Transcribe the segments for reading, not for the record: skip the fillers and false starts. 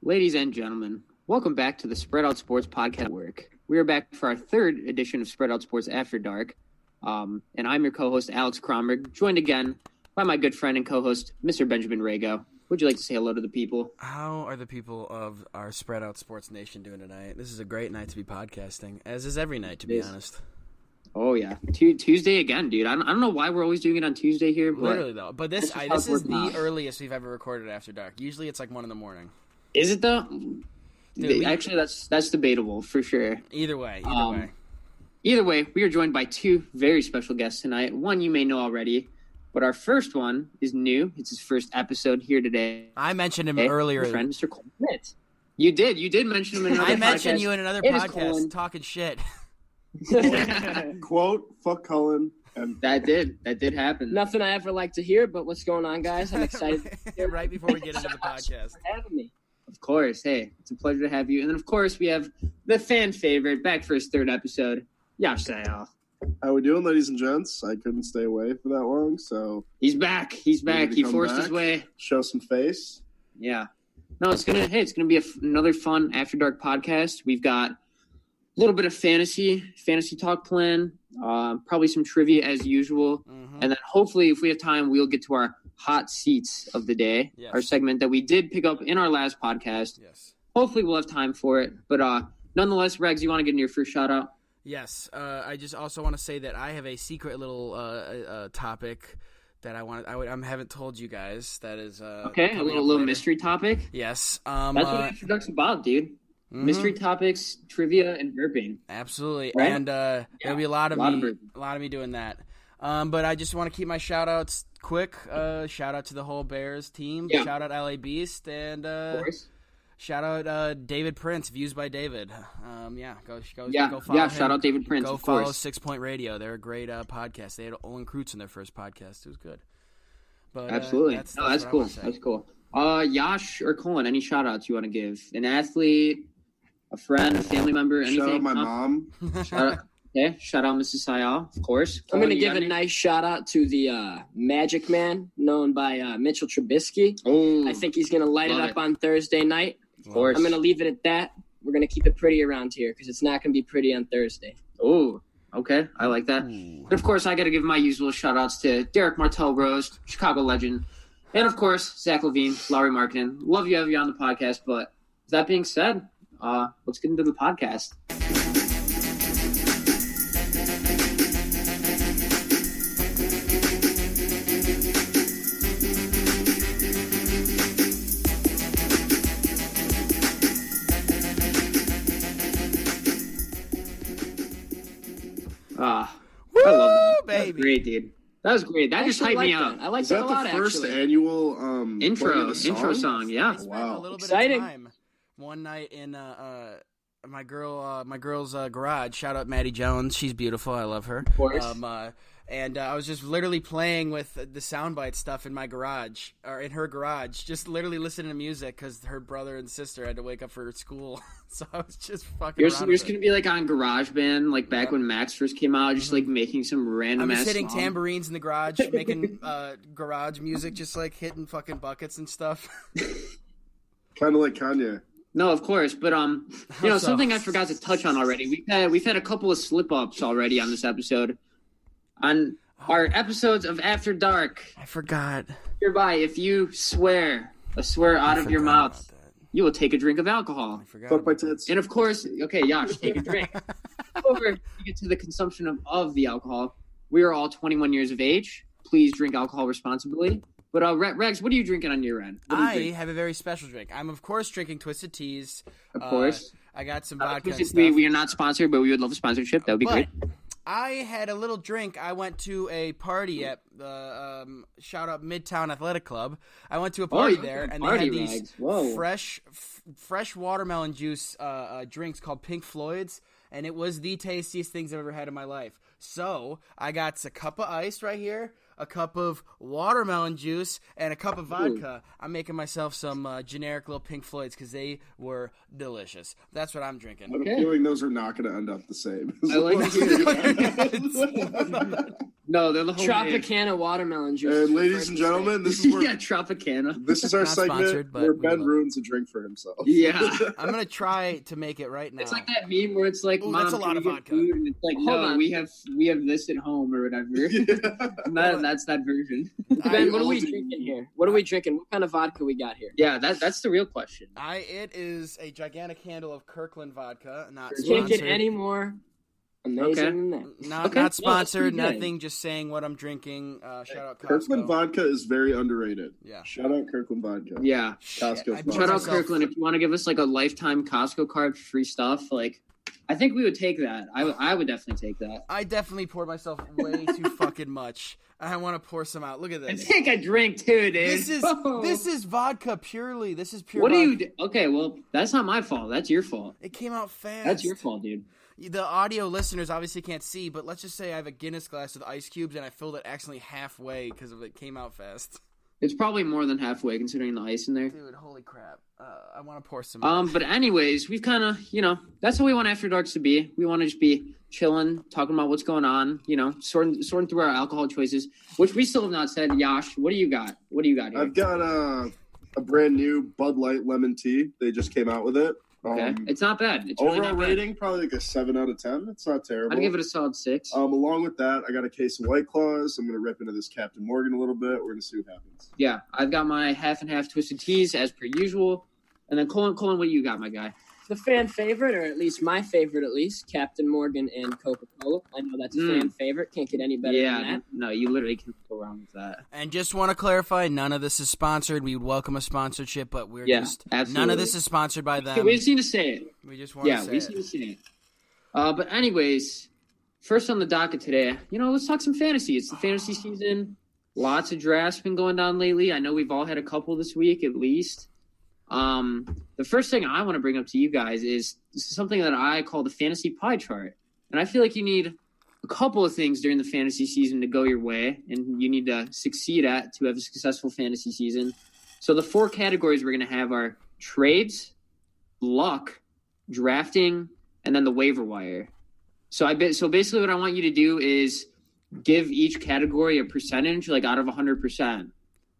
Ladies and gentlemen, welcome back to the Spread Out Sports Podcast Network. We are back for our third edition of Spread Out Sports After Dark. And I'm your co-host, Alex Kronberg, joined again by my good friend and co-host, Mr. Benjamin Rago. Would you like to say hello to the people? How are the people of our Spread Out Sports Nation doing tonight? This is a great night to be podcasting, as is every night, to be honest. Oh, yeah. Tuesday again, dude. I don't know why we're always doing it on Tuesday here. But literally, though. But this is the earliest we've ever recorded After Dark. Usually it's like 1 a.m. Is it, though? Dude, actually, that's debatable, for sure. Either way. Either way, we are joined by two very special guests tonight. One you may know already, but our first one is new. It's his first episode here today. I mentioned him earlier. My friend, Mr. Colin Schmidt. You did mention him in another podcast. I mentioned you in another podcast talking shit. Quote, fuck Cullen. And that did happen. Nothing I ever like to hear, but what's going on, guys? I'm excited. Right before we get into the podcast. For having me. Of course. Hey, it's a pleasure to have you. And then, of course, we have the fan favorite back for his third episode, Yash and Cullen. How we doing, ladies and gents? I couldn't stay away for that long, so... He's back. He forced his way. Show some face. Yeah. No, it's gonna be another fun After Dark podcast. We've got a little bit of fantasy talk plan, probably some trivia as usual, and then hopefully, if we have time, we'll get to our hot seats of the day, our segment that we did pick up in our last podcast. Yes. Hopefully, we'll have time for it, but nonetheless, Regs, you want to get in your first shout out? Yes. I just also want to say that I have a secret little topic that I haven't told you guys. That is okay. A little mystery topic. Yes. That's what introduction's about, dude. Mystery topics, trivia, and burping. Absolutely, right? And there'll be a lot of me doing that. But I just want to keep my shout outs quick. Shout out to the whole Bears team. Yeah. Shout out LA Beast, and of course. Shout out David Prince, Views by David. Go follow him. Shout out David Prince. Go follow 6 Point Radio. They're a great podcast. They had Owen Krutz in their first podcast. It was good. But absolutely, that's cool. That's cool. Yash or Colin, any shout outs you want to give? An athlete, a friend, a family member, anything? Shout out my mom. Shout out Mrs. Sayal, of course. I'm going to give a nice shout out to the Magic Man, known by Mitchell Trubisky. Oh, I think he's going to light it up on Thursday night. Of course. I'm going to leave it at that. We're going to keep it pretty around here because it's not going to be pretty on Thursday. Oh, okay. I like that. And of course, I got to give my usual shout outs to Derek Martell Rose, Chicago legend. And of course, Zach Levine, Lowry Marketing. Love you, have you on the podcast. But with that being said, let's get into the podcast. I love that. Baby. That was great, dude. That was great. That just hyped me up. I like Is that that a lot, the first actually. annual Intro song, yeah. I spent Wow. a little bit Exciting. of time one night in my girl's garage. Shout out Maddie Jones. She's beautiful. I love her. Of course. And I was just literally playing with the soundbite stuff in my garage, or in her garage, just literally listening to music because her brother and sister had to wake up for school. So I was just fucking You're around just with going to be like on GarageBand, like back when Max first came out, just like making some random I'm ass just hitting song. tambourines in the garage, making garage music, just like hitting fucking buckets and stuff. Kind of like Kanye. No, of course, but something I forgot to touch on already. We've had a couple of slip ups already on this episode. On our episodes of After Dark, I forgot. hereby, if you swear out of your mouth, you will take a drink of alcohol. I forgot. Fuck my tits. And of course, okay, Yash, take a drink. Before you get to the consumption of the alcohol, we are all 21 years of age. Please drink alcohol responsibly. But Rex, what are you drinking on your end? I have a very special drink. I'm, of course, drinking Twisted Teas. Of course. I got some vodka and stuff. We are not sponsored, but we would love a sponsorship. That would be great. I had a little drink. I went to a party at the shout out Midtown Athletic Club. I went to a party there, and they had these fresh watermelon juice drinks called Pink Floyd's, and it was the tastiest things I've ever had in my life. So I got a cup of ice right here, a cup of watermelon juice, and a cup of vodka. I'm making myself some generic little Pink Floyds because they were delicious. That's what I'm drinking. I have a feeling those are not going to end up the same. I like to hear No, they're the homemade. Tropicana watermelon juice. And ladies and gentlemen, this is where Tropicana. This is our segment where Ben ruins a drink for himself. Yeah. I'm gonna try to make it right now. It's like that meme where it's like, ooh, Mom, that's a lot of vodka. Food? And it's like, no, we have this at home or whatever. Yeah. That's that version. Ben, what are we drinking here? What are we drinking? What kind of vodka we got here? Yeah, that's the real question. It is a gigantic handle of Kirkland vodka. Not Can't sponsored. get any more amazing than that. Not sponsored. Nothing. Just saying what I'm drinking. Shout out Costco. Kirkland vodka is very underrated. Yeah. Shout out Kirkland vodka. Yeah. Costco. Shout out Kirkland. If you want to give us like a lifetime Costco card for free stuff, like I think we would take that. I would definitely take that. I definitely poured myself way too fucking much. I want to pour some out. Look at this. I take a drink too, dude. This is vodka purely. This is pure. What vodka. do you? Okay, well that's not my fault. That's your fault. It came out fast. That's your fault, dude. The audio listeners obviously can't see, but let's just say I have a Guinness glass with ice cubes, and I filled it accidentally halfway because it came out fast. It's probably more than halfway considering the ice in there. Dude, holy crap. I want to pour some out. But anyways, we've kind of, that's how we want After Darks to be. We want to just be chilling, talking about what's going on, sorting through our alcohol choices, which we still have not said. Yash, what do you got? What do you got here? I've got a brand new Bud Light lemon tea. They just came out with it. Okay. It's not bad. It's overall really not rating, bad. probably like a 7 out of 10. It's not terrible. I'd give it a solid 6. Along with that, I got a case of White Claws. I'm going to rip into this Captain Morgan a little bit. We're going to see what happens. Yeah, I've got my half and half twisted teas as per usual. And then Colin, what do you got, my guy? The fan favorite, or at least my favorite, Captain Morgan and Coca-Cola. I know that's a fan favorite. Can't get any better than that. No, you literally can't go wrong with that. And just want to clarify, none of this is sponsored. We would welcome a sponsorship, but absolutely. None of this is sponsored by them. We just need to say it. We just want to say it. Yeah, we just need to say it. But anyways, first on the docket today, let's talk some fantasy. It's the fantasy season. Lots of drafts been going down lately. I know we've all had a couple this week at least. The first thing I want to bring up to you guys is something that I call the fantasy pie chart. And I feel like you need a couple of things during the fantasy season to go your way, and you need to succeed to have a successful fantasy season. So the 4 categories we're going to have are trades, luck, drafting, and then the waiver wire. So basically what I want you to do is give each category a percentage, like out of 100%.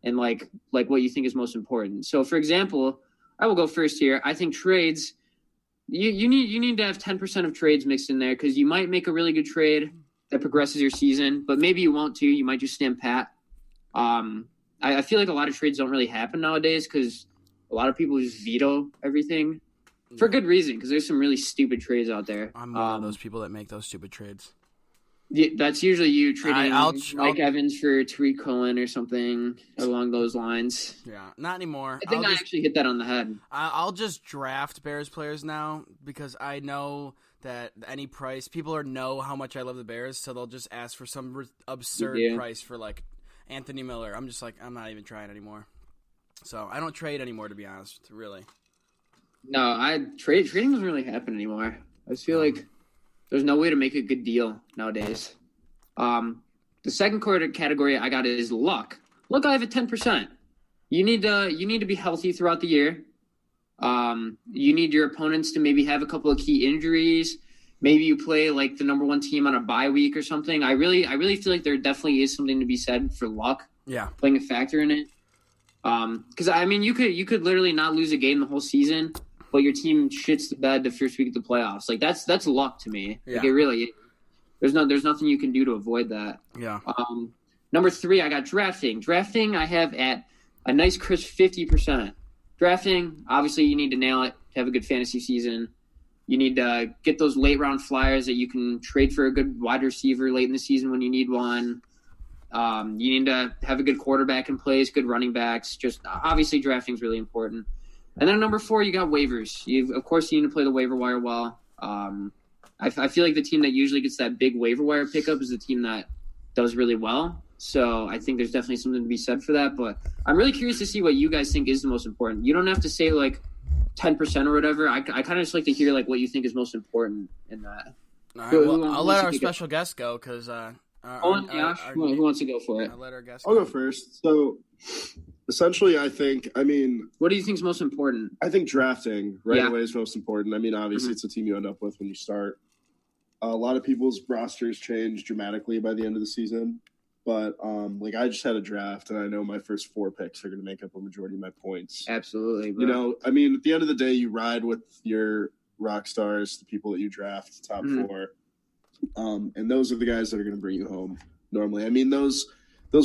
And like what you think is most important. So, for example, I will go first here. I think trades, you need to have 10% of trades mixed in there because you might make a really good trade that progresses your season, but maybe you won't too. You might just stand pat. I feel like a lot of trades don't really happen nowadays because a lot of people just veto everything for good reason because there's some really stupid trades out there. I'm one of those people that make those stupid trades. Yeah, that's usually you trading Mike Evans for Tariq Cohen or something along those lines. Yeah, not anymore. I think I actually hit that on the head. I'll just draft Bears players now because I know that any price, people know how much I love the Bears, so they'll just ask for some absurd price for like Anthony Miller. I'm just like, I'm not even trying anymore. So I don't trade anymore, to be honest, really. No, trading doesn't really happen anymore. I just feel like there's no way to make a good deal nowadays. The second category I got is luck. Look, I have a 10%. You need to be healthy throughout the year. You need your opponents to maybe have a couple of key injuries. Maybe you play like the number 1 team on a bye week or something. I really feel like there definitely is something to be said for luck. Yeah, playing a factor in it. Because I mean, you could literally not lose a game the whole season, but your team shits the bed the first week of the playoffs. Like that's luck to me. Yeah. Like it really. There's nothing you can do to avoid that. Yeah. Number 3, I got drafting. Drafting, I have at a nice crisp 50%. Drafting, obviously, you need to nail it to have a good fantasy season. You need to get those late round flyers that you can trade for a good wide receiver late in the season when you need one. You need to have a good quarterback in place, good running backs. Just obviously, drafting is really important. And then number 4, you got waivers. Of course, you need to play the waiver wire well. I feel like the team that usually gets that big waiver wire pickup is the team that does really well. So I think there's definitely something to be said for that. But I'm really curious to see what you guys think is the most important. You don't have to say like 10% or whatever. I kind of just like to hear like what you think is most important in that. All right, well, I'll let our special guest go because who wants to go for it? I'll let our guest I'll go first. So essentially, what do you think is most important? I think drafting away is most important. I mean, obviously, it's the team you end up with when you start. A lot of people's rosters change dramatically by the end of the season. But, I just had a draft, and I know my first 4 picks are going to make up a majority of my points. Absolutely, bro. You know, I mean, at the end of the day, you ride with your rock stars, the people that you draft, top 4. And those are the guys that are going to bring you home normally. I mean, those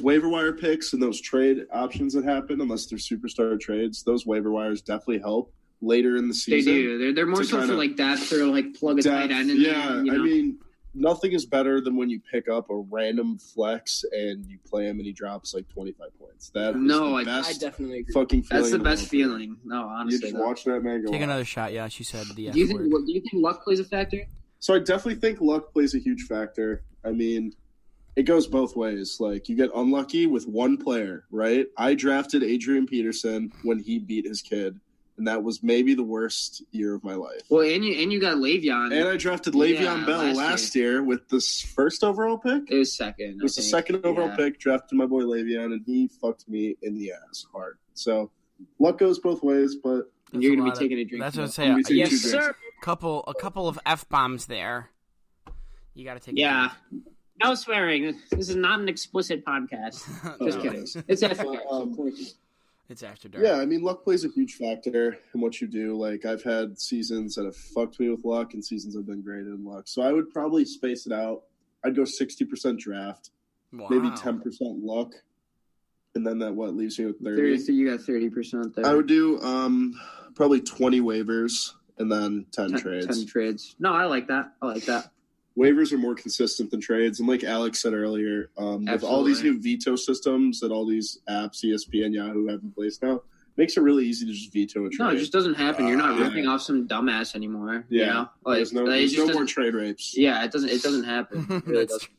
waiver wire picks and those trade options that happen, unless they're superstar trades, those waiver wires definitely help later in the season. They do. They're more so for, like, depth or, like, plug a tight end in there. Yeah, I mean, nothing is better than when you pick up a random flex and you play him and he drops like 25 points. That is the best I definitely agree. fucking feeling. That's the best feeling. No, honestly. You just watch that man go Take on. another shot. Yeah, she said the Do you think luck plays a factor? So I definitely think luck plays a huge factor. I mean, it goes both ways. Like, you get unlucky with one player, right? I drafted Adrian Peterson when he beat his kid. And that was maybe the worst year of my life. Well, and you got Le'Veon. And I drafted Le'Veon Bell last year with the first overall pick. It was second. It was the second overall pick, drafted my boy Le'Veon, and he fucked me in the ass hard. So, luck goes both ways, but you're going to be taking a drink. That's what I'm saying. Yes, sir. A couple of F-bombs there. You got to take a drink. No swearing. This is not an explicit podcast. Just kidding. It's after It's after dark. Yeah, I mean, luck plays a huge factor in what you do. Like, I've had seasons that have fucked me with luck and seasons I've been great in luck. So I would probably space it out. I'd go 60% draft, maybe 10% luck, and then that leaves you with 30. So you got 30% there. I would do probably 20 waivers and then 10 trades. 10 trades. No, I like that. Waivers are more consistent than trades. And like Alex said earlier, with all these new veto systems that all these apps, ESPN, Yahoo have in place now, makes it really easy to just veto a trade. No, it just doesn't happen. You're not ripping off some dumbass anymore. Yeah. You know? There's no more trade rapes. Yeah, it doesn't happen. It really doesn't.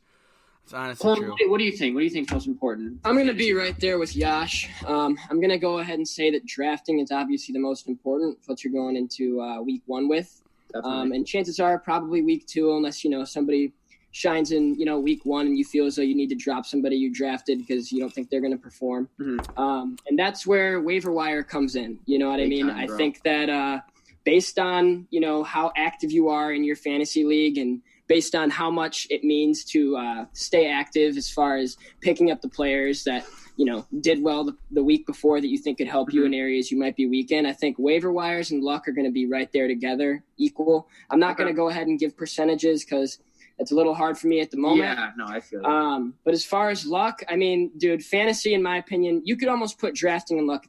It's honestly true. What do you think? What do you think is most important? I'm going to be right there with Yash. I'm going to go ahead and say that drafting is obviously the most important. What you're going into week 1 with. And chances are probably week 2, unless, somebody shines in, week 1 and you feel as though you need to drop somebody you drafted because you don't think they're going to perform. And that's where waiver wire comes in. You know what I mean? I think that based on, how active you are in your fantasy league and based on how much it means to stay active as far as picking up the players that, did well the week before that you think could help you in areas you might be weak in. I think waiver wires and luck are going to be right there together, equal. I'm not going to go ahead and give percentages because it's a little hard for me at the moment. Yeah, no, I feel it. But as far as luck, I mean, dude, fantasy, in my opinion, you could almost put drafting and luck,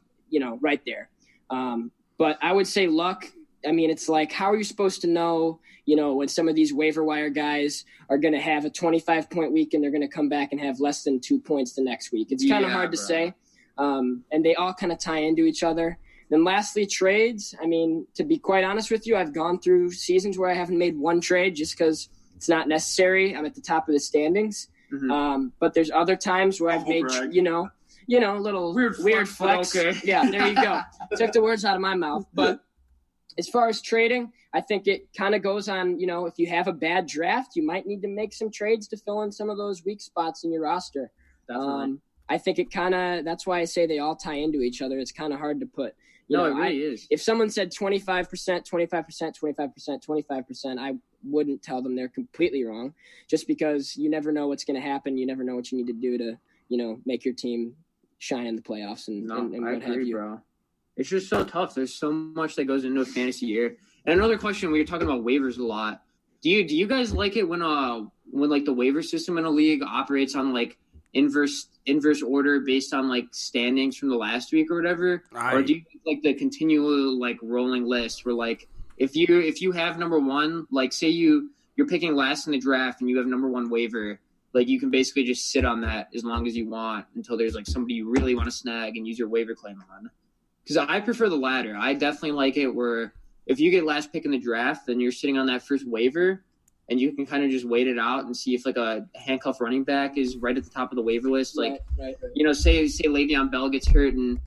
right there. But I would say luck, I mean, it's like, how are you supposed to know, when some of these waiver wire guys are going to have a 25-point week and they're going to come back and have less than 2 points the next week? It's kind of hard to say. And they all kind of tie into each other. Then lastly, trades. I mean, to be quite honest with you, I've gone through seasons where I haven't made one trade just because it's not necessary. I'm at the top of the standings. But there's other times where I've made, little weird flex. Okay. Yeah, there you go. Took the words out of my mouth. But as far as trading, I think it kind of goes on, if you have a bad draft, you might need to make some trades to fill in some of those weak spots in your roster. I think it kind of, that's why I say they all tie into each other. It's kind of hard to put. It really is. If someone said 25%, 25%, 25%, 25%, I wouldn't tell them they're completely wrong just because you never know what's going to happen. You never know what you need to do to, make your team shine in the playoffs and what have you. Bro. It's just so tough. There's so much that goes into a fantasy year. And another question, we were talking about waivers a lot. Do you guys like it when like the waiver system in a league operates on like inverse order based on like standings from the last week or whatever? Or do you like the continual like rolling list where like if you have number 1, like say you're picking last in the draft and you have number 1 waiver, like you can basically just sit on that as long as you want until there's like somebody you really want to snag and use your waiver claim on. Because I prefer the latter. I definitely like it where if you get last pick in the draft, then you're sitting on that first waiver, and you can kind of just wait it out and see if like a handcuff running back is right at the top of the waiver list. Like, right. Say Le'Veon Bell gets hurt and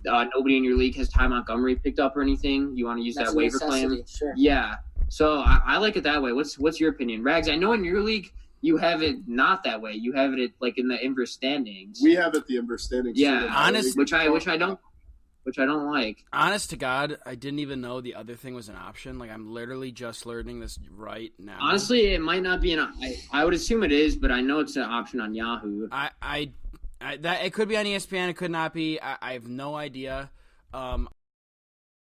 nobody in your league has Ty Montgomery picked up or anything. You want to use that waiver claim? Sure. Yeah. So I like it that way. What's your opinion, Rags? I know in your league you have it not that way. You have it like in the inverse standings. We have it the inverse standings. Yeah, honest, which I which I don't like. Honest to God, I didn't even know the other thing was an option. Like, I'm literally just learning this right now. Honestly, it might not be I would assume it is, but I know it's an option on Yahoo. That it could be on ESPN. It could not be. I have no idea.